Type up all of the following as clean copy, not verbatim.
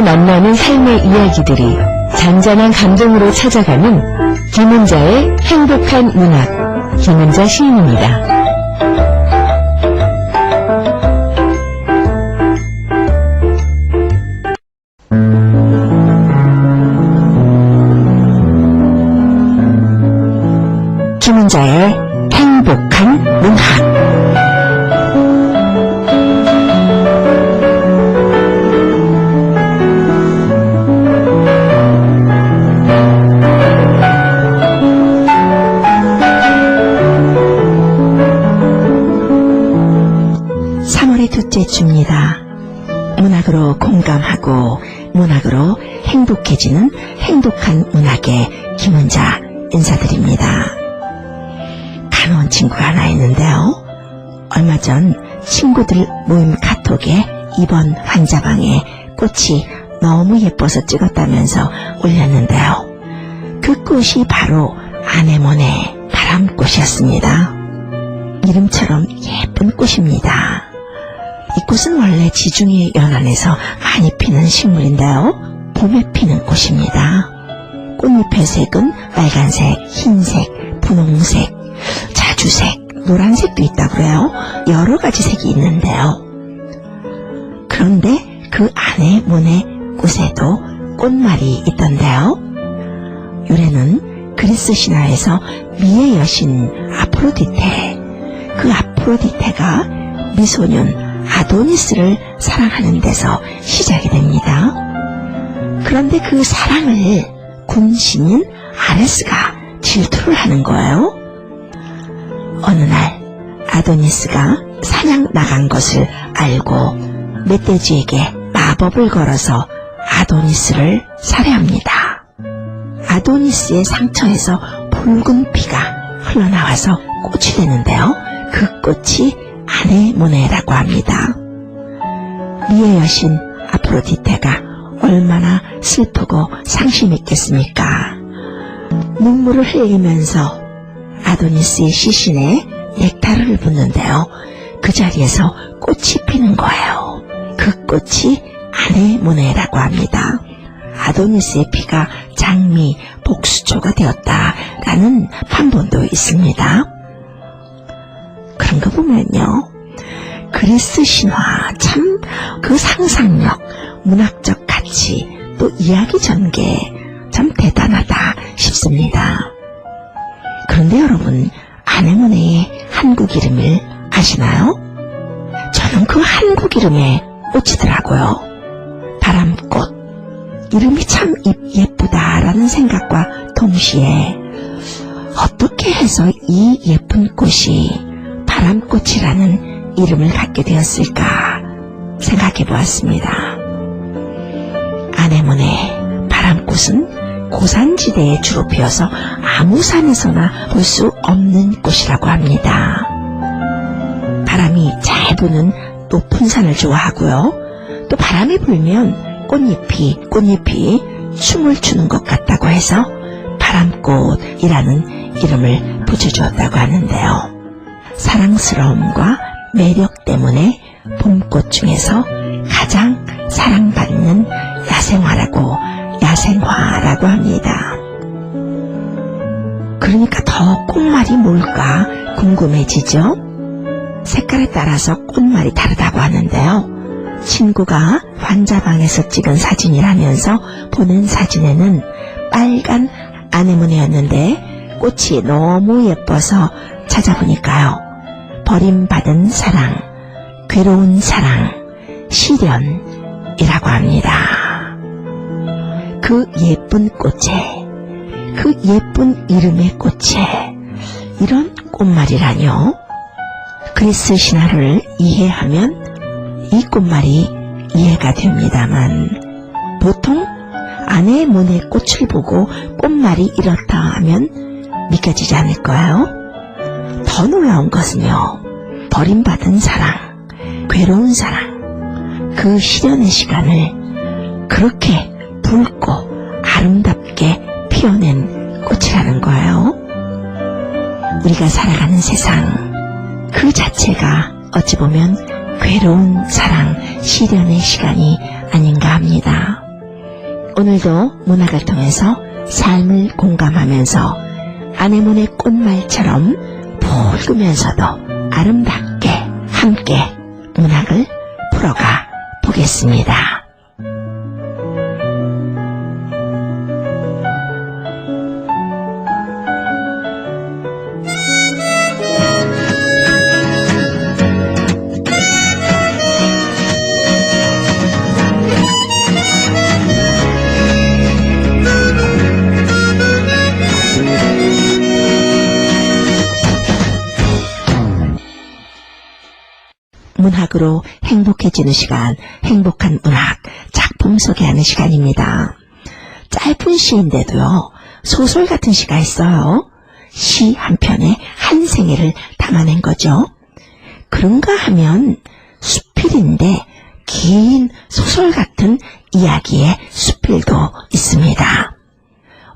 만나는 삶의 이야기들이 잔잔한 감동으로 찾아가는 김은자의 행복한 문학, 김은자 시인입니다. 김은자의 행복한 문학. 둘째 주입니다. 문학으로 공감하고 문학으로 행복해지는 행복한 문학의 김은자 인사드립니다. 간호원 친구가 하나 있는데요. 얼마 전 친구들 모임 카톡에 이번 환자방에 꽃이 너무 예뻐서 찍었다면서 올렸는데요. 그 꽃이 바로 아네모네 바람꽃이었습니다. 이름처럼 예쁜 꽃입니다. 이 꽃은 원래 지중해 연안에서 많이 피는 식물인데요. 봄에 피는 꽃입니다. 꽃잎의 색은 빨간색, 흰색, 분홍색, 자주색, 노란색도 있다고 그래요. 여러 가지 색이 있는데요. 그런데 그 아네모네 꽃에도 꽃말이 있던데요. 유래는 그리스 신화에서 미의 여신 아프로디테, 그 아프로디테가 미소년 아도니스를 사랑하는 데서 시작이 됩니다. 그런데 그 사랑을 군신인 아레스가 질투를 하는 거예요. 어느 날 아도니스가 사냥 나간 것을 알고 멧돼지에게 마법을 걸어서 아도니스를 살해합니다. 아도니스의 상처에서 붉은 피가 흘러나와서 꽃이 되는데요. 그 꽃이 아네모네라고 합니다. 미의 여신 아프로디테가 얼마나 슬프고 상심했겠습니까? 눈물을 흘리면서 아도니스의 시신에 넥타르를 붓는데요. 그 자리에서 꽃이 피는 거예요. 그 꽃이 아네모네라고 합니다. 아도니스의 피가 장미, 복수초가 되었다라는 판본도 있습니다. 그런 거 보면요, 그리스 신화 참 그 상상력, 문학적 가치, 또 이야기 전개 참 대단하다 싶습니다. 그런데 여러분, 아네모네의 한국 이름을 아시나요? 저는 그 한국 이름에 꽂히더라고요. 바람꽃. 이름이 참 예쁘다라는 생각과 동시에 어떻게 해서 이 예쁜 꽃이 바람꽃이라는 이름을 갖게 되었을까 생각해 보았습니다. 아네모네 바람꽃은 고산지대에 주로 피어서 아무 산에서나 볼 수 없는 꽃이라고 합니다. 바람이 잘 부는 높은 산을 좋아하고요. 또 바람이 불면 꽃잎이 춤을 추는 것 같다고 해서 바람꽃이라는 이름을 붙여주었다고 하는데요. 사랑스러움과 매력 때문에 봄꽃 중에서 가장 사랑받는 야생화라고 합니다. 그러니까 더 꽃말이 뭘까 궁금해지죠? 색깔에 따라서 꽃말이 다르다고 하는데요. 친구가 환자방에서 찍은 사진이라면서 보낸 사진에는 빨간 아네모네였는데 꽃이 너무 예뻐서 찾아보니까요. 버림받은 사랑, 괴로운 사랑, 시련이라고 합니다. 그 예쁜 꽃에, 그 예쁜 이름의 꽃에 이런 꽃말이라뇨. 그리스 신화를 이해하면 이 꽃말이 이해가 됩니다만 보통 아네모네 꽃을 보고 꽃말이 이렇다 하면 믿겨지지 않을 거예요. 더 놀라운 것은요, 버림받은 사랑, 괴로운 사랑, 그 시련의 시간을 그렇게 붉고 아름답게 피워낸 꽃이라는 거예요. 우리가 살아가는 세상 그 자체가 어찌 보면 괴로운 사랑, 시련의 시간이 아닌가 합니다. 오늘도 문학을 통해서 삶을 공감하면서 아내몬의 꽃말처럼 붉으면서도 아름답게 함께 문학을 풀어가 보겠습니다. 문학으로 행복해지는 시간, 행복한 문학, 작품 소개하는 시간입니다. 짧은 시인데도요, 소설 같은 시가 있어요. 시 한 편에 한 생애를 담아낸 거죠. 그런가 하면 수필인데 긴 소설 같은 이야기의 수필도 있습니다.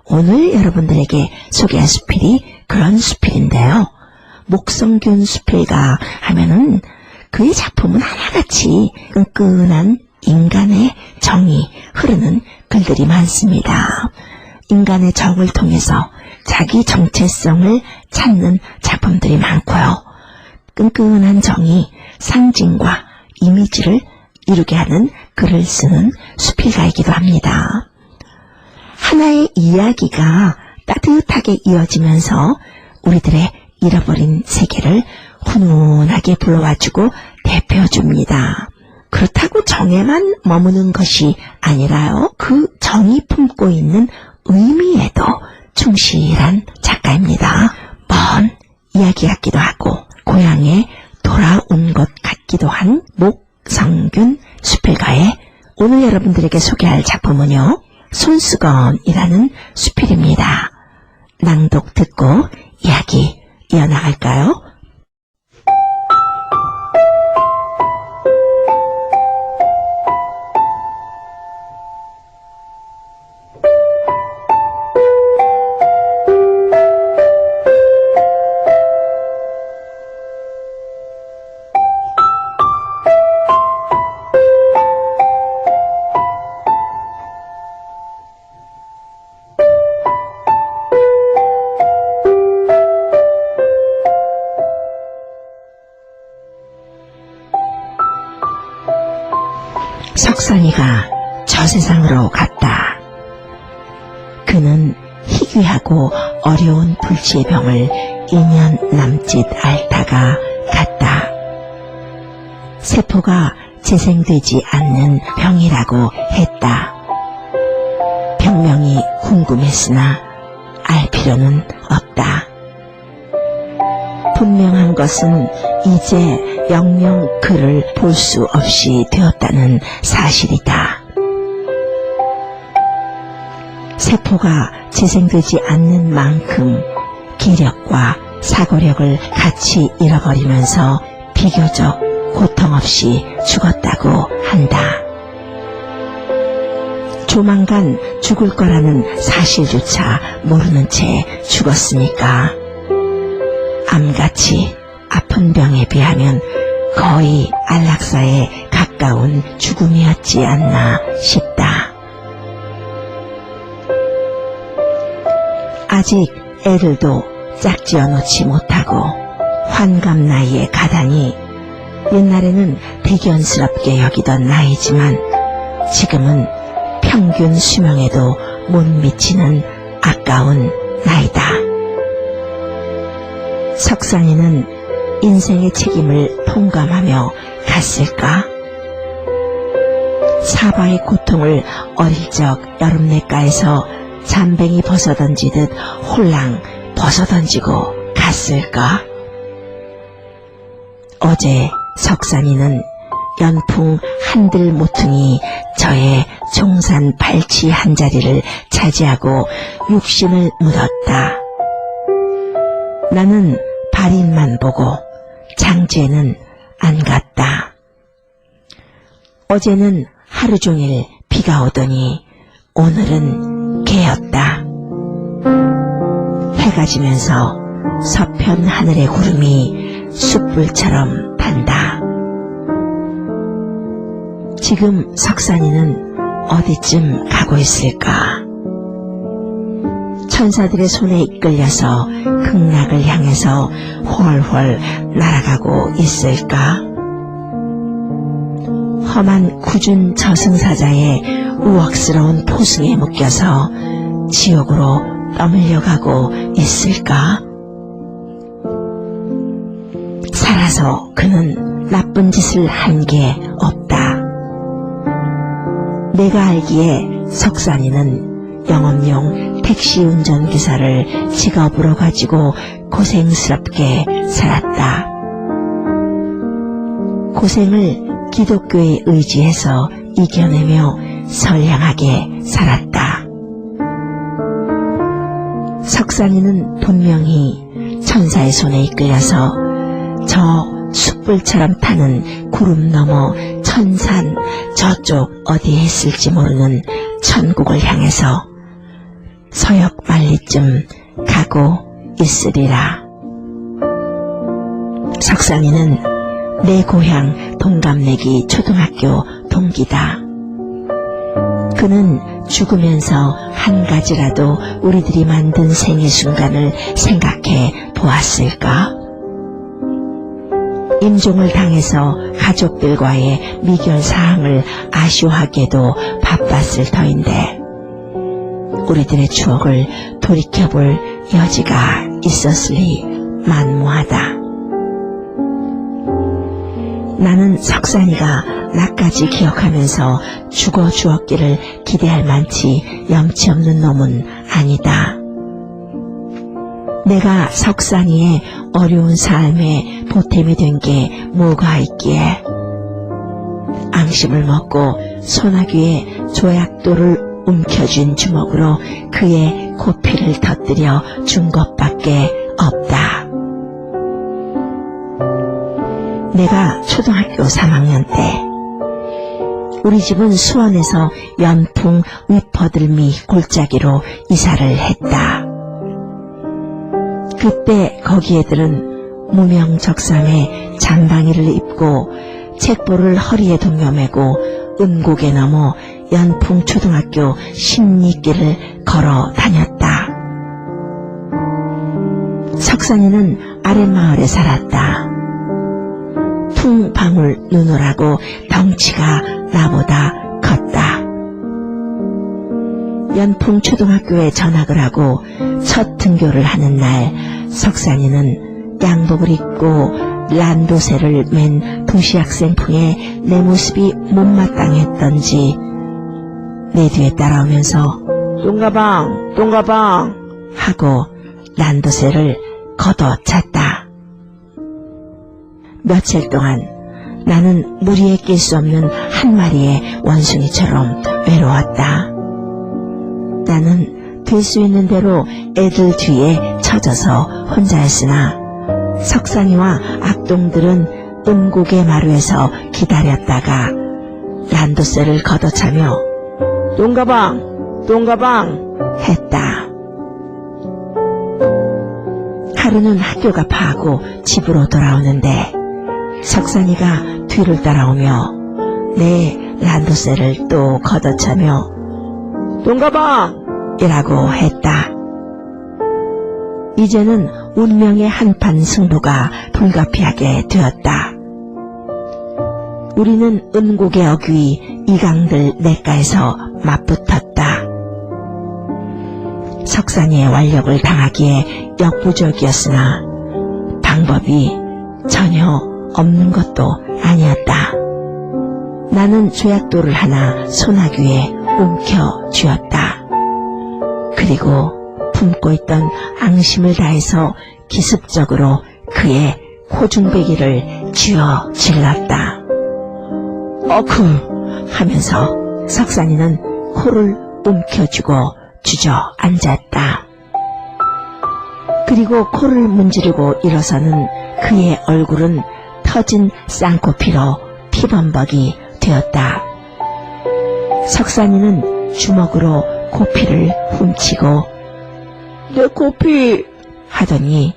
오늘 여러분들에게 소개할 수필이 그런 수필인데요. 목성균 수필가 하면은 그의 작품은 하나같이 끈끈한 인간의 정이 흐르는 글들이 많습니다. 인간의 정을 통해서 자기 정체성을 찾는 작품들이 많고요. 끈끈한 정이 상징과 이미지를 이루게 하는 글을 쓰는 수필가이기도 합니다. 하나의 이야기가 따뜻하게 이어지면서 우리들의 잃어버린 세계를 훈훈하게 불러와주고 대표줍니다. 그렇다고 정에만 머무는 것이 아니라요. 그 정이 품고 있는 의미에도 충실한 작가입니다. 먼 이야기 같기도 하고 고향에 돌아온 것 같기도 한 목성균 수필가의 오늘 여러분들에게 소개할 작품은요. 손수건이라는 수필입니다. 낭독 듣고 이야기 이어나갈까요? 석선이가 저 세상으로 갔다. 그는 희귀하고 어려운 불치의 병을 2년 남짓 앓다가 갔다. 세포가 재생되지 않는 병이라고 했다. 병명이 궁금했으나 알 필요는 없다. 분명한 것은 이제 영영 그를 볼 수 없이 되었다는 사실이다. 세포가 재생되지 않는 만큼 기력과 사고력을 같이 잃어버리면서 비교적 고통 없이 죽었다고 한다. 조만간 죽을 거라는 사실조차 모르는 채 죽었으니까 암같이 아픈 병에 비하면 거의 안락사에 가까운 죽음이었지 않나 싶다. 아직 애들도 짝지어 놓지 못하고 환갑 나이에 가다니 옛날에는 대견스럽게 여기던 나이지만 지금은 평균 수명에도 못 미치는 아까운 나이다. 석산이는 인생의 책임을 통감하며 갔을까? 사바의 고통을 어릴 적 여름냇가에서 잠뱅이 벗어던지듯 홀랑 벗어던지고 갔을까? 어제 석산이는 연풍 한들 모퉁이 저의 종산 발치 한 자리를 차지하고 육신을 묻었다. 나는 발인만 보고 장지에는 안 갔다. 어제는 하루 종일 비가 오더니 오늘은 개였다. 해가 지면서 서편 하늘의 구름이 숯불처럼 탄다. 지금 석산이는 어디쯤 가고 있을까? 천사들의 손에 이끌려서 극락을 향해서 훨훨 날아가고 있을까? 험한 굳은 저승사자의 우악스러운 포승에 묶여서 지옥으로 떠밀려가고 있을까? 살아서 그는 나쁜 짓을 한 게 없다. 내가 알기에 석산이는 영업용 택시 운전기사를 직업으로 가지고 고생스럽게 살았다. 고생을 기독교에 의지해서 이겨내며 선량하게 살았다. 석산이는 분명히 천사의 손에 이끌려서 저 숯불처럼 타는 구름 너머 천산 저쪽 어디에 있을지 모르는 천국을 향해서 서역 말리쯤 가고 있으리라. 석산이는 내 고향 동갑내기 초등학교 동기다. 그는 죽으면서 한 가지라도 우리들이 만든 생의 순간을 생각해 보았을까? 임종을 당해서 가족들과의 미결사항을 아쉬워하기에도 바빴을 터인데 우리들의 추억을 돌이켜볼 여지가 있었으리 만무하다. 나는 석산이가 나까지 기억하면서 죽어 주었기를 기대할 만치 염치 없는 놈은 아니다. 내가 석산이의 어려운 삶에 보탬이 된 게 뭐가 있기에 앙심을 먹고 소나귀의 조약돌을 움켜쥔 주먹으로 그의 고피를 터뜨려 준 것밖에 없다. 내가 초등학교 3학년 때 우리 집은 수원에서 연풍 위퍼들미 골짜기로 이사를 했다. 그때 거기 애들은 무명적삼에 잠방이를 입고 책보를 허리에 동여매고 은곡에 넘어 연풍초등학교 십리길을 걸어 다녔다. 석산이는 아랫마을에 살았다. 풍방울 누누라고 덩치가 나보다 컸다. 연풍초등학교에 전학을 하고 첫 등교를 하는 날 석산이는 양복을 입고 란도세를 맨 도시학생풍에 내 모습이 못마땅했던지 내 뒤에 따라오면서 똥가방 똥가방 하고 란도세를 걷어찼다. 며칠 동안 나는 무리에 낄 수 없는 한 마리의 원숭이처럼 외로웠다. 나는 될 수 있는 대로 애들 뒤에 처져서 혼자였으나 석산이와 악동들은 은곡의 마루에서 기다렸다가 란도세를 걷어차며 똥가방 똥가방 했다. 하루는 학교가 파하고 집으로 돌아오는데 석산이가 뒤를 따라오며 내 란도세를 또 걷어차며 똥가방 이라고 했다. 이제는 운명의 한판 승부가 불가피하게 되었다. 우리는 은곡의 어귀 이강들 냇가에서 맞붙었다. 석산이의 완력을 당하기에 역부족이었으나 방법이 전혀 없는 것도 아니었다. 나는 조약돌을 하나 소나귀에 움켜쥐었다. 그리고 품고 있던 앙심을 다해서 기습적으로 그의 코중배기를 쥐어 질렀다. 어쿠 하면서 석산이는 코를 움켜쥐고 주저앉았다. 그리고 코를 문지르고 일어서는 그의 얼굴은 터진 쌍코피로 피범벅이 되었다. 석산이는 주먹으로 코피를 훔치고 내 코피 하더니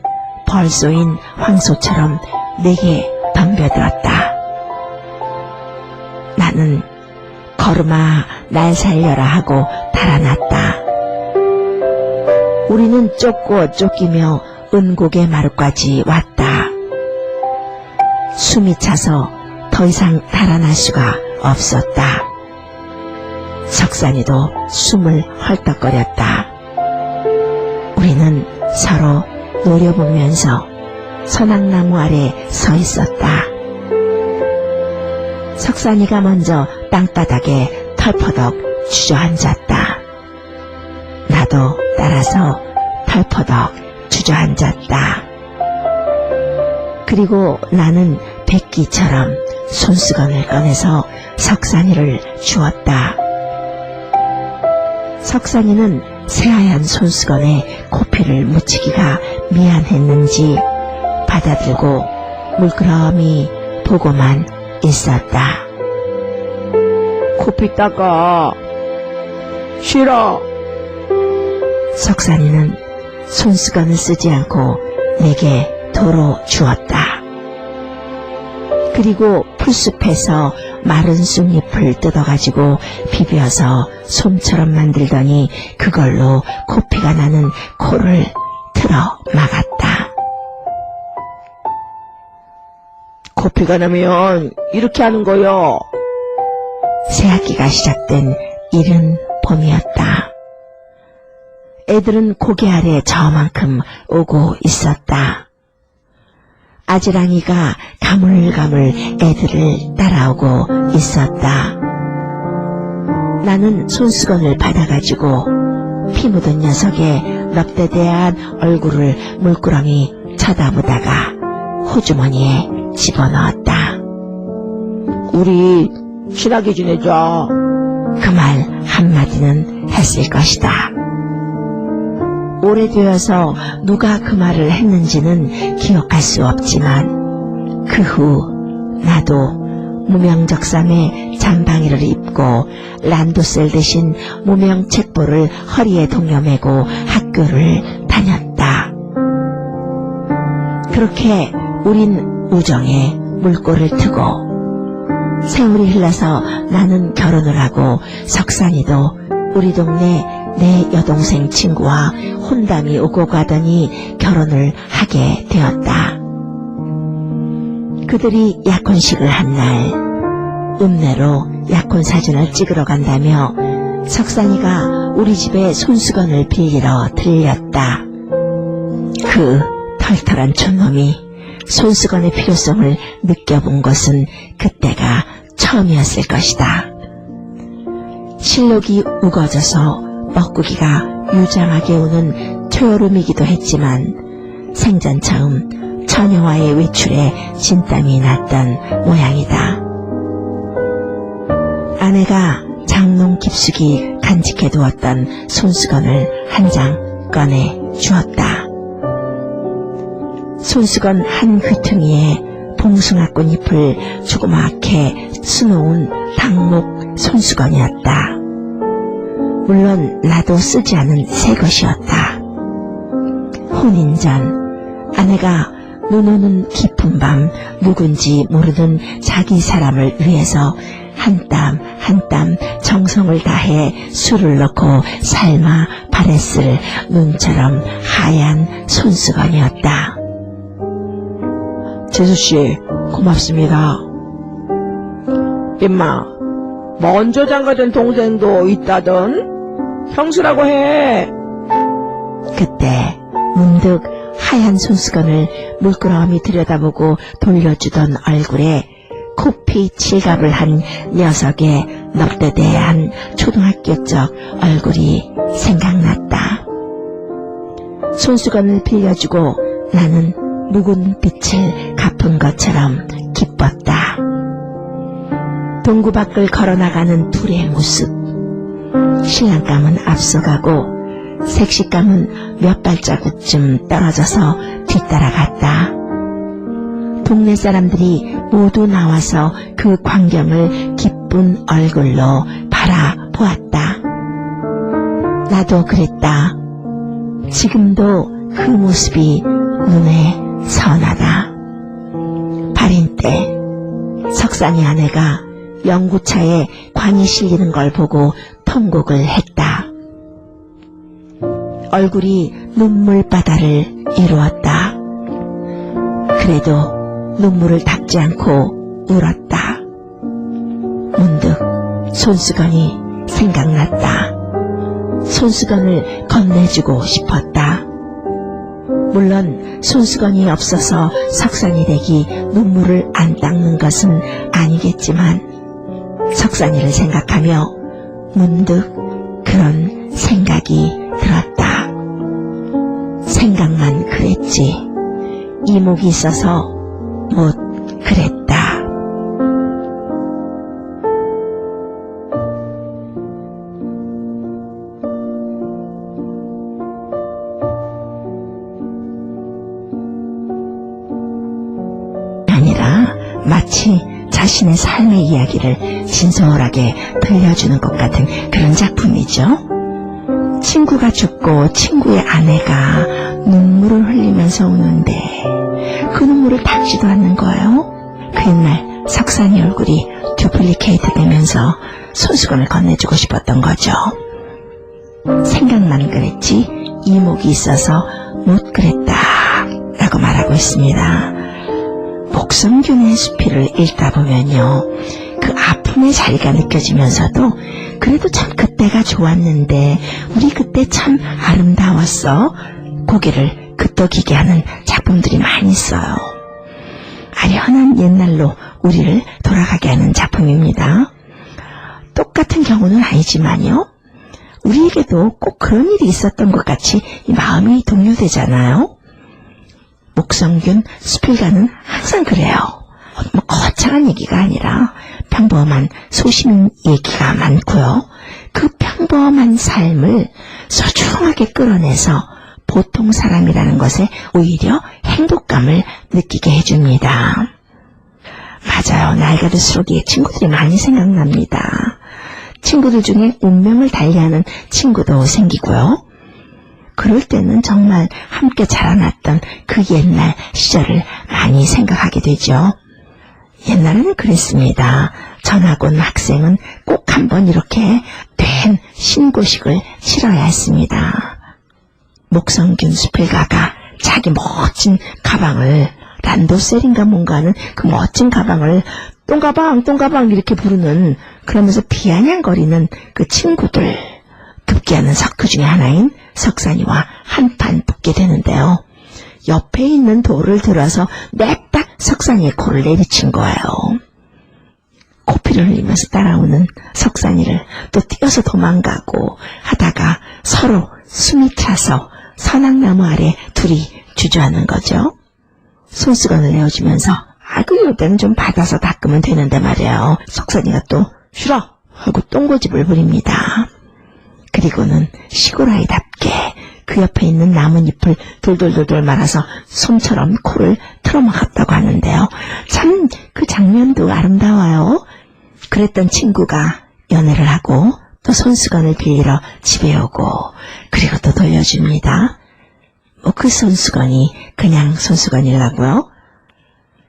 벌쏘인 황소처럼 내게 덤벼들었다. 나는 걸음아 날 살려라 하고 달아났다. 우리는 쫓고 쫓기며 은곡의 마루까지 왔다. 숨이 차서 더 이상 달아날 수가 없었다. 석산이도 숨을 헐떡거렸다. 우리는 서로 노려보면서 선악나무 아래 서 있었다. 석산이가 먼저 땅바닥에 털퍼덕 주저앉았다. 나도 따라서 털퍼덕 주저앉았다. 그리고 나는 백기처럼 손수건을 꺼내서 석산이를 주었다. 석산이는 새하얀 손수건에 코피를 묻히기가 미안했는지 받아들고 물끄러미 보고만 있었다. 코피 닦아. 싫어. 석산이는 손수건을 쓰지 않고 내게 도로 주었다. 그리고 풀숲에서 마른 쑥잎을 뜯어가지고 비벼서 솜처럼 만들더니 그걸로 코피가 나는 코를 틀어 막았다. 코피가 나면 이렇게 하는 거요. 새학기가 시작된 이른 봄이었다. 애들은 고개 아래 저만큼 오고 있었다. 아지랑이가 가물가물 애들을 따라오고 있었다. 나는 손수건을 받아가지고 피 묻은 녀석의 넙대대한 얼굴을 물끄러미 쳐다보다가 호주머니에 집어넣었다. 우리 친하게 지내자. 그 말 한마디는 했을 것이다. 오래되어서 누가 그 말을 했는지는 기억할 수 없지만 그 후 나도 무명적삼에 잠방이를 입고 란도셀 대신 무명 책보를 허리에 동여매고 학교를 다녔다. 그렇게 우린 우정에 물꼬를 트고 세월이 흘러서 나는 결혼을 하고 석산이도 우리 동네 내 여동생 친구와 혼담이 오고 가더니 결혼을 하게 되었다. 그들이 약혼식을 한 날 읍내로 약혼 사진을 찍으러 간다며 석산이가 우리 집에 손수건을 빌리러 들렸다. 그 털털한 촌놈이 손수건의 필요성을 느껴본 것은 그때가 처음이었을 것이다. 실록이 우거져서 먹구기가 유장하게 우는 초여름이기도 했지만 생전 처음 처녀와의 외출에 진땀이 났던 모양이다. 아내가 장롱 깊숙이 간직해 두었던 손수건을 한 장 꺼내 주었다. 손수건 한 귀퉁이에 봉숭아꽃 잎을 조그맣게 수놓은 탕목 손수건이었다. 물론 나도 쓰지 않은 새 것이었다. 혼인 전 아내가 눈 오는 깊은 밤 누군지 모르는 자기 사람을 위해서 한 땀 한 땀 정성을 다해 술을 넣고 삶아 바랬을 눈처럼 하얀 손수건이었다. 재수씨 고맙습니다. 임마 먼저 장가된 동생도 있다던 형수라고 해. 그때 문득 하얀 손수건을 물끄러미 들여다보고 돌려주던 얼굴에 코피 칠갑을 한 녀석의 넙대대한 초등학교적 얼굴이 생각났다. 손수건을 빌려주고 나는 묵은 빛을 갚은 것처럼 기뻤다. 동구 밖을 걸어나가는 둘의 모습. 신랑감은 앞서가고 색시감은 몇 발자국쯤 떨어져서 뒤따라갔다. 동네 사람들이 모두 나와서 그 광경을 기쁜 얼굴로 바라보았다. 나도 그랬다. 지금도 그 모습이 눈에 선하다. 발인 때 석산이 아내가 영구차에 관이 실리는 걸 보고 통곡을 했다. 얼굴이 눈물바다를 이루었다. 그래도 눈물을 닦지 않고 울었다. 문득 손수건이 생각났다. 손수건을 건네주고 싶었다. 물론 손수건이 없어서 석산이댁이 눈물을 안 닦는 것은 아니겠지만 석산이를 생각하며 문득 그런 생각이 들었다. 생각만 그랬지 이목이 있어서 못 그랬다. 아니라 마치 자신의 삶의 이야기를 진솔하게 들려주는 것 같은 그런 작품이죠. 친구가 죽고 친구의 아내가 눈물을 흘리면서 우는데 그 눈물을 닦지도 않는 거예요. 그 옛날 석산이 얼굴이 듀플리케이트 되면서 손수건을 건네주고 싶었던 거죠. 생각만 그랬지 이목이 있어서 못 그랬다 라고 말하고 있습니다. 목성균의 수필을 읽다 보면요, 그 아픔의 자리가 느껴지면서도 그래도 참 그때가 좋았는데 우리 그때 참 아름다웠어 고개를 끄덕이게 하는 작품들이 많이 있어요. 아련한 옛날로 우리를 돌아가게 하는 작품입니다. 똑같은 경우는 아니지만요, 우리에게도 꼭 그런 일이 있었던 것 같이 이 마음이 동요되잖아요. 목성균 수필가는 항상 그래요. 뭐 거창한 얘기가 아니라 평범한 소신 얘기가 많고요. 그 평범한 삶을 소중하게 끌어내서 보통 사람이라는 것에 오히려 행복감을 느끼게 해줍니다. 맞아요. 나이가 들수록 이 친구들이 많이 생각납니다. 친구들 중에 운명을 달리하는 친구도 생기고요. 그럴 때는 정말 함께 자라났던 그 옛날 시절을 많이 생각하게 되죠. 옛날에는 그랬습니다. 전학 온 학생은 꼭 한번 이렇게 된 신고식을 치러야 했습니다. 목성균 수필가가 자기 멋진 가방을, 란도셀인가 뭔가 하는 그 멋진 가방을 똥가방 똥가방 이렇게 부르는, 그러면서 비아냥거리는 그 친구들, 급기야는 석교 중에 하나인 석산이와 한판 붙게 되는데요. 옆에 있는 돌을 들어서 냅딱 석산이의 코를 내리친 거예요. 코피를 흘리면서 따라오는 석산이를 또 뛰어서 도망가고 하다가 서로 숨이 차서 선악나무 아래 둘이 주저하는 거죠. 손수건을 내어주면서 아이고 이때는 좀 받아서 닦으면 되는데 말이에요. 석산이가 또 싫어 하고 똥고집을 부립니다. 그리고는 시골아이답게 그 옆에 있는 나뭇잎을 돌돌돌돌 말아서 솜처럼 코를 틀어막았다고 하는데요. 참 그 장면도 아름다워요. 그랬던 친구가 연애를 하고 또 손수건을 빌리러 집에 오고 그리고 또 돌려줍니다. 그 손수건이 그냥 손수건이라고요?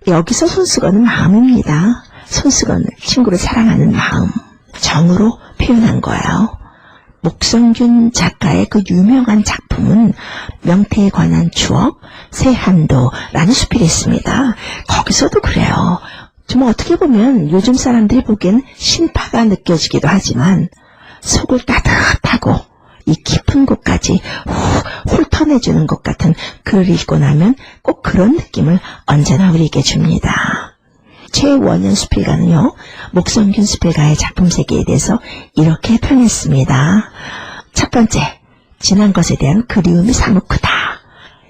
여기서 손수건은 마음입니다. 손수건을, 친구를 사랑하는 마음, 정으로 표현한 거예요. 목성균 작가의 그 유명한 작품은 명태에 관한 추억, 새한도라는 수필이 있습니다. 거기서도 그래요. 좀 어떻게 보면 요즘 사람들이 보기엔 신파가 느껴지기도 하지만 속을 따뜻하고 이 깊은 곳까지 훑어내주는 것 같은 글을 읽고 나면 꼭 그런 느낌을 언제나 우리에게 줍니다. 최원현 수필가는요, 목성균 수필가의 작품 세계에 대해서 이렇게 표현했습니다. 첫 번째, 지난 것에 대한 그리움이 사뭇 크다.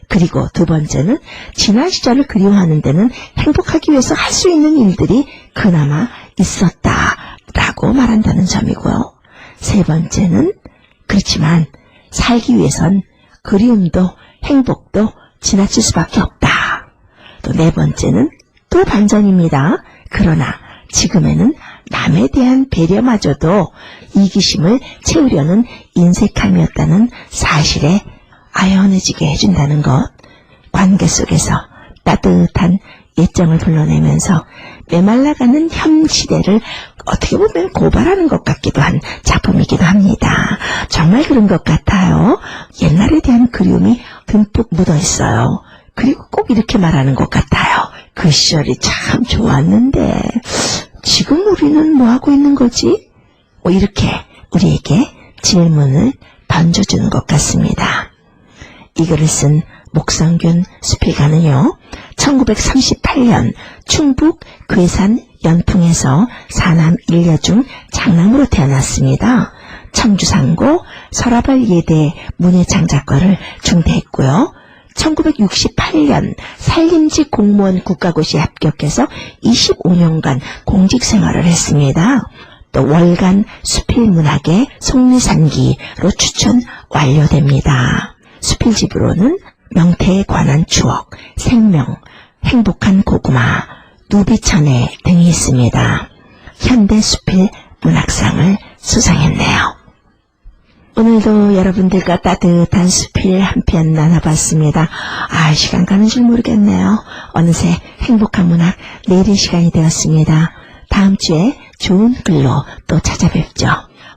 그리고 두 번째는 지난 시절을 그리워하는 데는 행복하기 위해서 할 수 있는 일들이 그나마 있었다라고 말한다는 점이고요. 세 번째는 그렇지만 살기 위해선 그리움도 행복도 지나칠 수밖에 없다. 또 네 번째는 또 반전입니다. 그러나 지금에는 남에 대한 배려마저도 이기심을 채우려는 인색함이었다는 사실에 아연해지게 해준다는 것, 관계 속에서 따뜻한 예정을 불러내면서 메말라가는 현 시대를 어떻게 보면 고발하는 것 같기도 한 작품이기도 합니다. 정말 그런 것 같아요. 옛날에 대한 그리움이 듬뿍 묻어 있어요. 그리고 꼭 이렇게 말하는 것 같아요. 그 시절이 참 좋았는데 지금 우리는 뭐 하고 있는 거지? 이렇게 우리에게 질문을 던져주는 것 같습니다. 이 글을 쓴 목성균 수필가는요, 1938년 충북 괴산 연풍에서 사남 일녀 중 장남으로 태어났습니다. 청주상고 서라벌 예대 문예창작과를 중퇴했고요. 1968년 산림직 공무원 국가고시에 합격해서 25년간 공직생활을 했습니다. 또 월간 수필문학의 속리산기로 추천 완료됩니다. 수필집으로는 명태에 관한 추억, 생명, 행복한 고구마, 누비천에 등이 있습니다. 현대 수필 문학상을 수상했네요. 오늘도 여러분들과 따뜻한 수필 한 편 나눠봤습니다. 시간 가는 줄 모르겠네요. 어느새 행복한 문학 내릴 시간이 되었습니다. 다음 주에 좋은 글로 또 찾아뵙죠.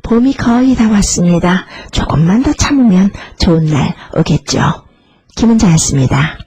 봄이 거의 다 왔습니다. 조금만 더 참으면 좋은 날 오겠죠. 김은자였습니다.